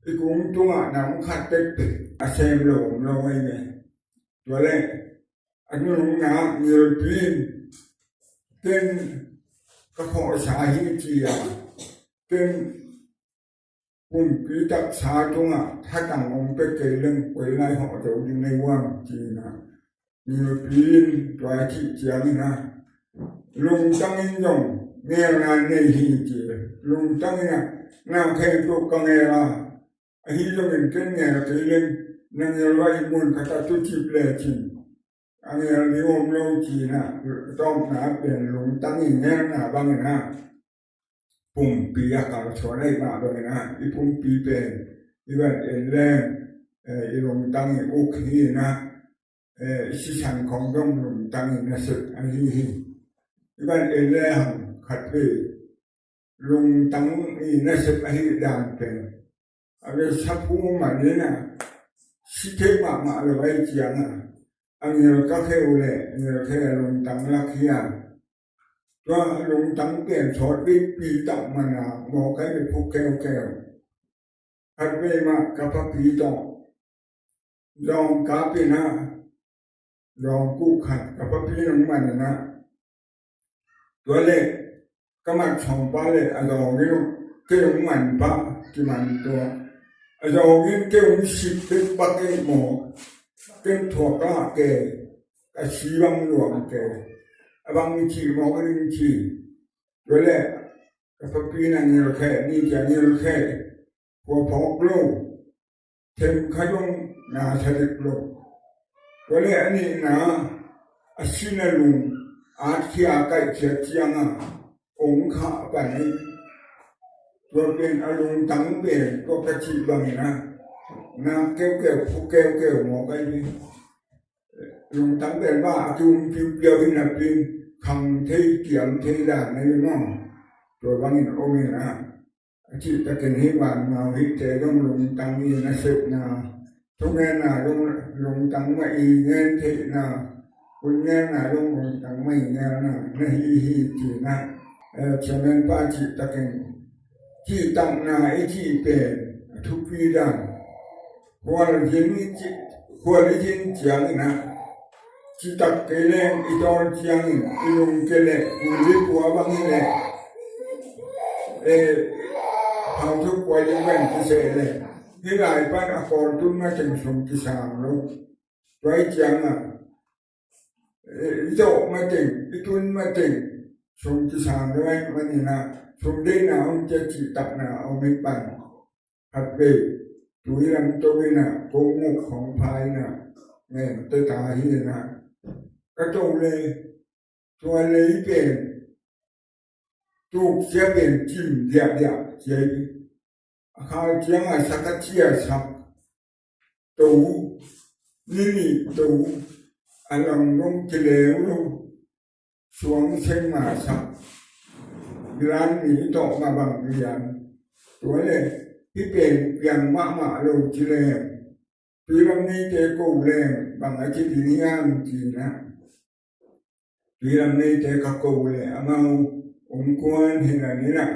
cũng tung nằm khát tết xem lồng lâu ấy nàyตัวแรกอันนี้ลุงน้ำเงินปีนเป็นก็ขอสาเหตุจีอ่ะเป็นปุ่มปีตักสาตรงถ้าต่างองค์ไปเกยเรื่องไปไล่ห่อเดี๋ยวอยู่ในว่างจีนะเงินปีนตัวที่เจียงนะลุงตั้งยงเงี้ยงานในหีจีลุงตั้งเนี่ยน้ำแข็งตัวกังเงล่ะไอ้ที่เราเห็นเป็นเนี่ยเกยเรื่องนั่งเงยไว้มุนขัดตุจิบเลยจีอันนี้นิยมโลกีนะต้องหาเป็นหลงตั้งอย่างนี้นะบางนะปุ่มปีอากาศชวนได้มาบางนะอีปุ่มปีเป็นอีแบบเอ็นแรงอีหลงตั้งโอเคนะสิฉันของต้องหลงตั้งนะสุดอันนี้อีแบบเอ็นแรงขัดไปหลงตั้งอีนะสุดอันนี้ด่านเป็นอันนี้ชักพุ่งมาเนี่ยนะสิเทมาเลยไว้เจียงอันนี้ก็แค่อุเล่แค่ลงตั้งลักเฮียตัวลงตั้งเปลี่ยนชดวิปีตักมันบอกให้ไปพูกแก้วพัดเวมากับพระปีต่อลองกาปีนะลองกู้ขัดกับพระปีน้ำมันนะตัวเล็กก็มาช่องป้าเลยลองนี่เกี่ยวมันป้าที่มันตัวลองนี่เกี่ยวสิบเป็นปักเองหมอเป็นถั่วกล้าแก่กับชีวังหลวงแก่บางชีมองก็นึงชีตัวแรกกับพระปีนั่งเงยแค่นี่จะเงยแค่หัวพอกโลเทมขยงนาเสด็จโลตัวแรกอันนี้นะอาชินาลุงอาเขียไก่เขียเจียงองค์ข้าไปตัวเป็นอารมณ์ตั้งเป็นก็กระชิบังนะน้ำแก้วผู้แก้วหมอไปนี่ลุงตั้งเป็นว่าจุ่มผิวเปลี่ยวหินปีนขังเที่เกี่ยมเที่ด่านในน้องตัวบางอินโอเมนะที่ตะเกียงหิบานมาหิเจต้องลุงตั้งนี่นะเสพนะทุกแง่น่ะลุงตั้งไม่เงินเที่นะคุณแง่น่ะลุงตั้งไม่เงินนะในฮีจีนะฉะนั้นป้าจิตตะเกียงที่ตั้งนาไอ้ที่เป็นทุกปีด่านควรยินเจียงนะจิตตะเกียงอีตอนเจียงอีลุงเกลอุลิปัวบางนี่ทำทุกวันยังเป็นพิเศษเลยที่หลายบ้านอากรตุ้นมาจึงสมกิสามลูกไว้เจียงอีโจมาจึงอีตุ้นมาจึงสมกิสามด้วยวันนี้นะสมเด็จนะองค์จะจิตตักนะเอาไม่ปั่นหัดเบตุยลำตัวนะโกงกของพายนะแม่ตัวตาที่นะกระโจนเลยตัวเลยเป็นถูกเสียเป็นจิ้มเดียเจียข้าวเจียงสักเชียสักตูนี่ตูอันลงลงเกลียวสวงเชิงมาสักร้านนี้ต่อมาบางเรียนตัวเลยที่เป็นอย่างมาลงเกลียวปีลำนี้เจกูแรงบางอาทิตย์นี้งานจีนะปีลำนี้เจกูแรงเอาองค์กรเห็นอะไรนี่นะ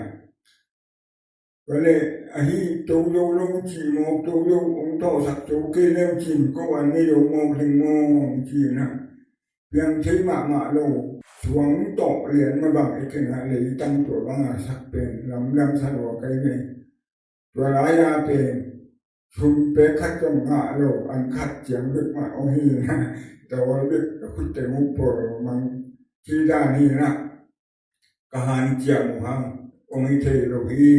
ก็เลยไอ้ตัวโยลงจีมองตัวโยองค์โตสักตัวเกลียวจีก็วันนี้โยมองถึงมองจีนะเพียงใช้มาโลสวงโตเหรียญมาบางไอ้ขนาดเลยตั้งตัวบางสักเป็นลำสะดวกไอ้เนี่ยตัวร้ายาเป็นชุมเปคัดจงหาโลอันคัดเจียงลึกมาโอ้ยนะแต่ว่าลึกก็คุยแต่มุกปอมันที่ด้านนี้นะกหานเจียงหังองค์เทโลฮี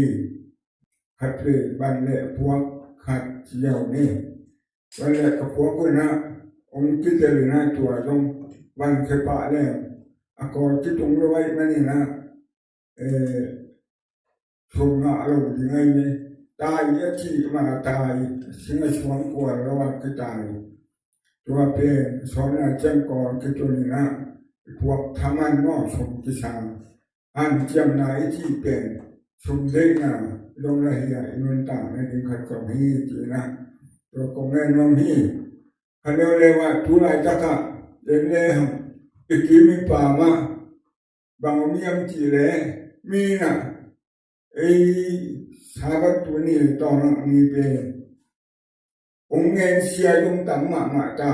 ขัดเปบันเล่พวกขัดเจียวนี่บันเล่กับพวกคนนะองค์ที่เจริญนะตัวตรงวันเคปะแล้วอากรที่ตรงไว้นั่นนี่นะชงหาโลยังไงนี่ตายยะที่มาตายสิ่งสวงกว่าระหว่างก็ตายตัวเป็นสอนอาจารย์ก่อนคือตัวนี้นะพวกทำงานนอกสมกิสามอันจำนายที่เป็นสมเด็จนะลงละเอียดเงินต่างในถึงขัดกับฮีจีนะตัวกงเงินน้องฮีเขาเรียกว่าทุลายจักระเดินเล่ห์อีกทีมีป่ามาบางมีอันจีเล่มีนะไอ้ส sahabat tu ni tolong ni pe ungen sia dong tam ma ta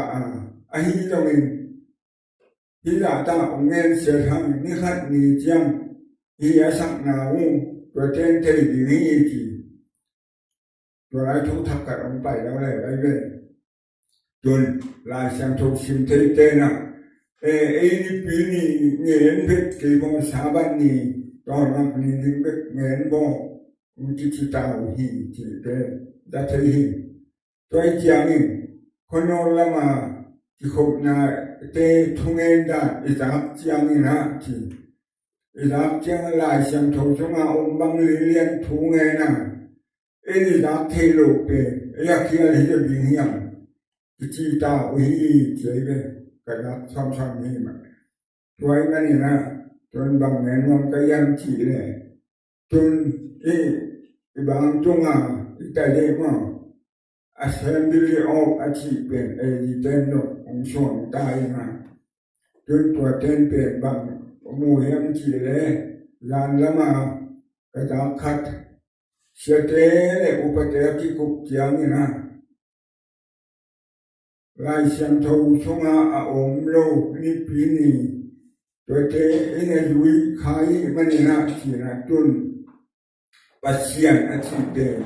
ahi dong in hi la ta ungen sia thang ni khat ni chiang hi asak na uตัวเต้นเทดีนี่จีตัวไรทุกทักกัดลงไปแล้วอะไรไปเลยจนลายสังทุกสิ่งเทน่ะนี่ปีนี้เงินเพชรกี่บงสาบันนี่ตอนนั้นนี่ยิ่งเพชรเงินบงมุจิตตาหีจีเป็นดัชนีตัวไอ้เจ้านี่คนโน้นละมาที่ขบนาเตะทุ่งเงินได้ไอ้จับเจ้านี่นะจีรับเจ้าลายสังทองสมาองค์บังเลียนทุ่งเงินนะรับเทโลเปอยากเขียนให้จะบินยังจิตตาวิเจ๋ยก็รับซ้อมนี่มาตัวไอ้นั่นนี่นะจนบางแม่นวงก็ยังจีเลยจนบางจงแต่เด็กว่าassembly of อาชีพเป็นดิเทนโนองค์ส่วนตายมาจนตัวเต้นเป็นบางมูยังจีเลยลานละมาก็จะคัดเสด็จอุปเทกิกุกยังนี่นะลายเสียงทูชงอาองโลนี่ปีนี้ตัวเต้เนี่ยยุยขายมันนี่นะจีนะจนปัสยานอาชีพเป็น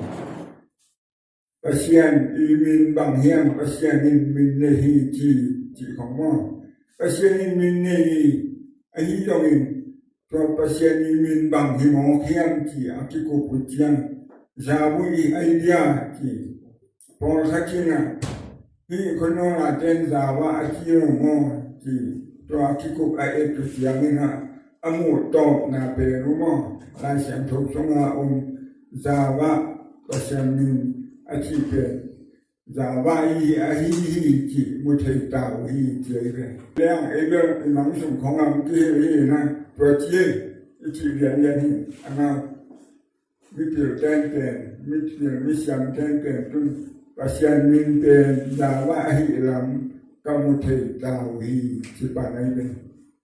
ปัสยานอีมินบางเฮียงปัสยานอินมินเนฮีจีของมั่งปัสยานอินมินเนฮีไอ้ที่ตรงนี้ตัวปัสยานอินมินบางที่มองเฮียงจีอากิโกปุจยังจาวุยไอเดียจีพอสักทีนะที่คนโน้นเต้นจาวะอากิโรโมจีตัวอากิโกไอตุจยังนี่นะอมูตอบนาเปรุโมลายเสียงทุกสงอาองจาวะปัสยานมินอาชีพเป็นจาวะอีอาฮีจีมุทัยตาวีเจเลยเรื่องเรื่องหนังส่งของอังกฤษนี่นะตัวเจี๊ยจีเรียนยันนี่อันนั้นมิเปิลเต้นเป็นมิเปิลมิชันเต้นเป็นจนปัสยานมินเป็นจาวะฮีลำก็มุทัยตาวีจีปานายเป็น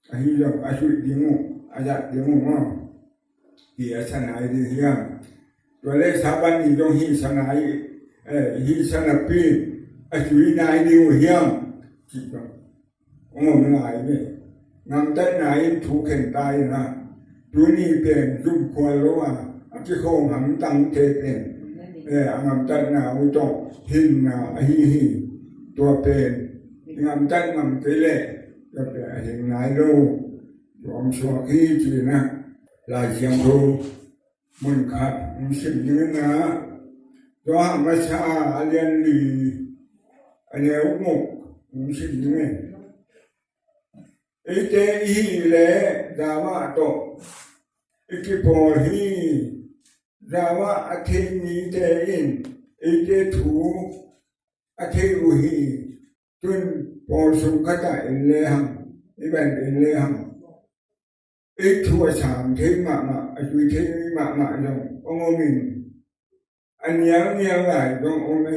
อาฮีลำอาชีพดิมุอาญาดิมุมั้งที่อาศัยในที่เฮียตัวเลขสถาบันนี้ต้องฮีสนายฮีสนับปีอาชีพนายดิวเฮียงจีบองค์นายเนี่ยนำแต่นายถูกเข็นตายนะตัวนี้เป็นรุ่มควายรู้ว่าอาชีพของหันตั้งเทเป็นนำแต่นายวิจารหินนะฮีตัวเป็นนำแต่นำเทเลก็เป็นเห็นนายรู้รวมชัวขี้จีนะลายเชียงรูมันขาดมันสิ่งนี้นะตัวมาชาเรียนดีอันนี้อุโมกมันสิ่งนี้ไอ้เจ้าอีเล่ดาวะโตไอ้ที่พอฮีดาวะอาทิตย์นี้เจ้าอินไอ้เจ้าถูอาทิตย์อุฮีจนพอสุขใจเลี้ยงไอ้เป็นเลี้ยงไอ้ทัวสามเทมาไอ้ช่วยเทมาจงองค์มินอันนี้หลายจงองค์ไม่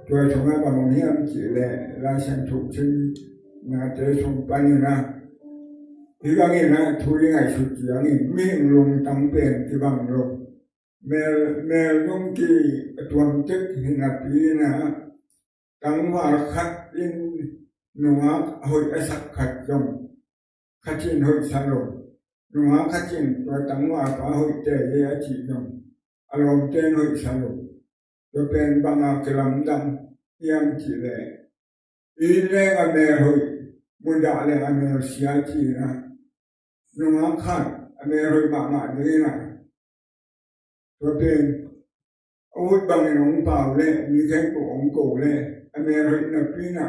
ตัวชงอาบางเฮียมจีเล่ราชันถูกชิ้นนาเตชงปันนี่นะที่บางนี่นะทุยง่ายสุดอย่างนี้ไม่ลงตั้งเป็นที่บางโลกเมื่อลงกี่ตัวตึกหินาปีนะตั้งว่าขัดอินนัวหอยสักขัดจงขัดจินหอยสลบนัวขัดจินตัวตั้งว่าฟ้าหอยเตะยาจีจงอารมณ์เต้นหอยสลบตัวเป็นบางกลำดำยังจีเลยอีเล่อเมรุยมุดาเลอเมรุเสียจีนะนัวขัดอเมรุยมาดีนะตัวเป็นอาวุธบางอย่างเปล่าเลยมีแค่กองโกเลยอเมรุยนับปีนะ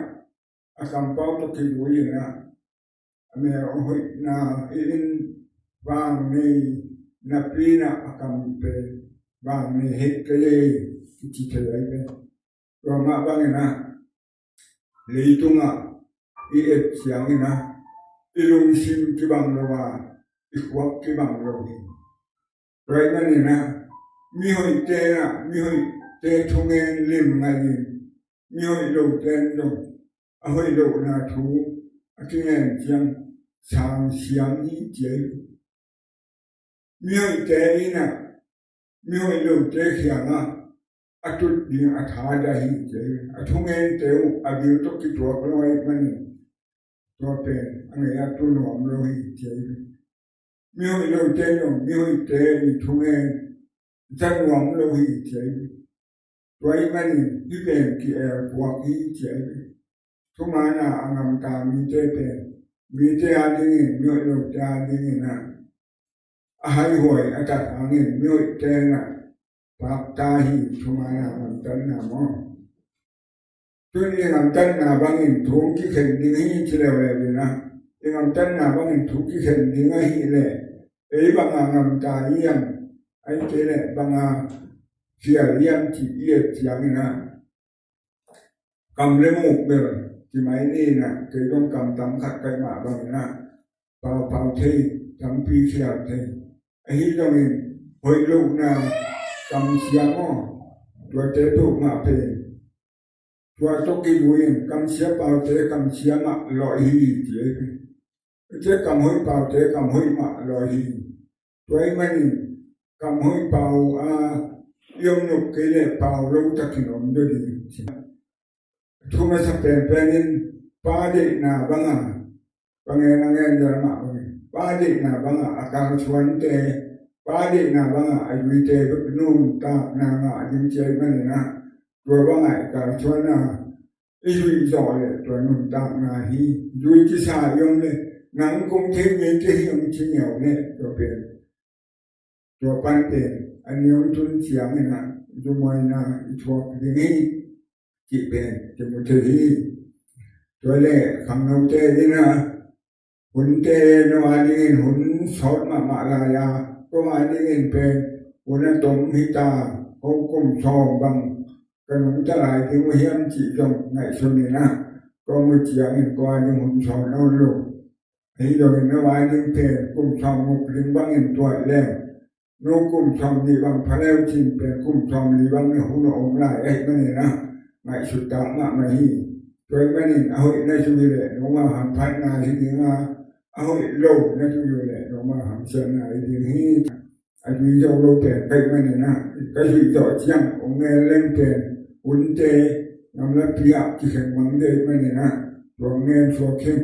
อาการเป้าตะกี้ดูยังนะอเมรุยนะอินบางมีนับปีนะอาการเป็นบางมีเหตุเลยจิตใจเป็นตัวมาบางนะเลยตรงอีเอฟเสียงนะอีลงซิมที่บางเราว่าอีขวักที่บางเราเห็นไรนั่นนะมีหอยเตนะมีหอยเตทุ่งเงินเล่มไงมีหอยโลเตนตรงหอยโลนาทูที่เงินเจียงสามเสียงนี้เจ๋ miêu tế na miêu lu tế khiang a atut ding atha da hi che athungen teu abiu to ki to loi mani to pe ange ya tu no lo hi che miêu lu tế no miêu tế ni thungen zan wang lo hi che toy mani hi pen ki er puak hi che thumana angam ta mi te pe mi te a ding miêu lu te a ding na ahai hoi atat angin miêu te na Pak tahi thumana ngam tan na mo tuni ngam tan na bangin thung ki khen ding hi chile we na ngam tan na bangin thung ki khen ding hi le ei banga ngam ta yam ai te le banga chia yam chi ye chiang na kam le mu be chi mai ni na ke dong kam tam khat kai ma bang na pao pao the tam pi chia the ai dong hoi lu na cầm xiang o tua tế tu ma pe tua to ki luin cầm xia bao tế cầm xia ma loi hi chế cầm hoi bao tế cầm hoi ma loi hi tuai mani cầm hoi bao a yom nhục cái lệ bao lâu ta kinh om do đi thu ma sa pen penin pa de na banga pangen angen dar ma pa de na banga akang chuan te ba đi na banga ai te nun ta na nga din che mani na ro banga ka chuan na i hui zo le to nun ta na hi dui ki sa yong le nang kong the me te yong chi nyao ne to pe to pan pe an yong tun chiang na du moi na i chok di ni ki pe ti mu te hi to le kham no te di na hun te no ani hun sot ma la ya có ai đi in pe una tông hita không cùng sòng bằng cái nông trả lại thì nguy hiểm chỉ trong ngày xuân này na có một chiếc in coi nhưng không sòng đâu luôn thì rồi nó ai đi pe cùng sòng một lính băng in tuổi lên nó cùng sòng đi bằng phá leo chìm pe cùng sòng đi bằng nó không ổn lại ấy cái này na ngày xuân tám mà này rồi cái này hội này chúng đi để nó mà hàng phát này thì mà ai lâu nó chú ý lại nó mà hàm sơn này thì hi anh đi dâu lâu tiền cây cái này nè cái gì giỏi chăng ông nghe lên tiền uốn tê nằm lớp kia chỉ cần mắng đây cái này nè rồi nghe số thêm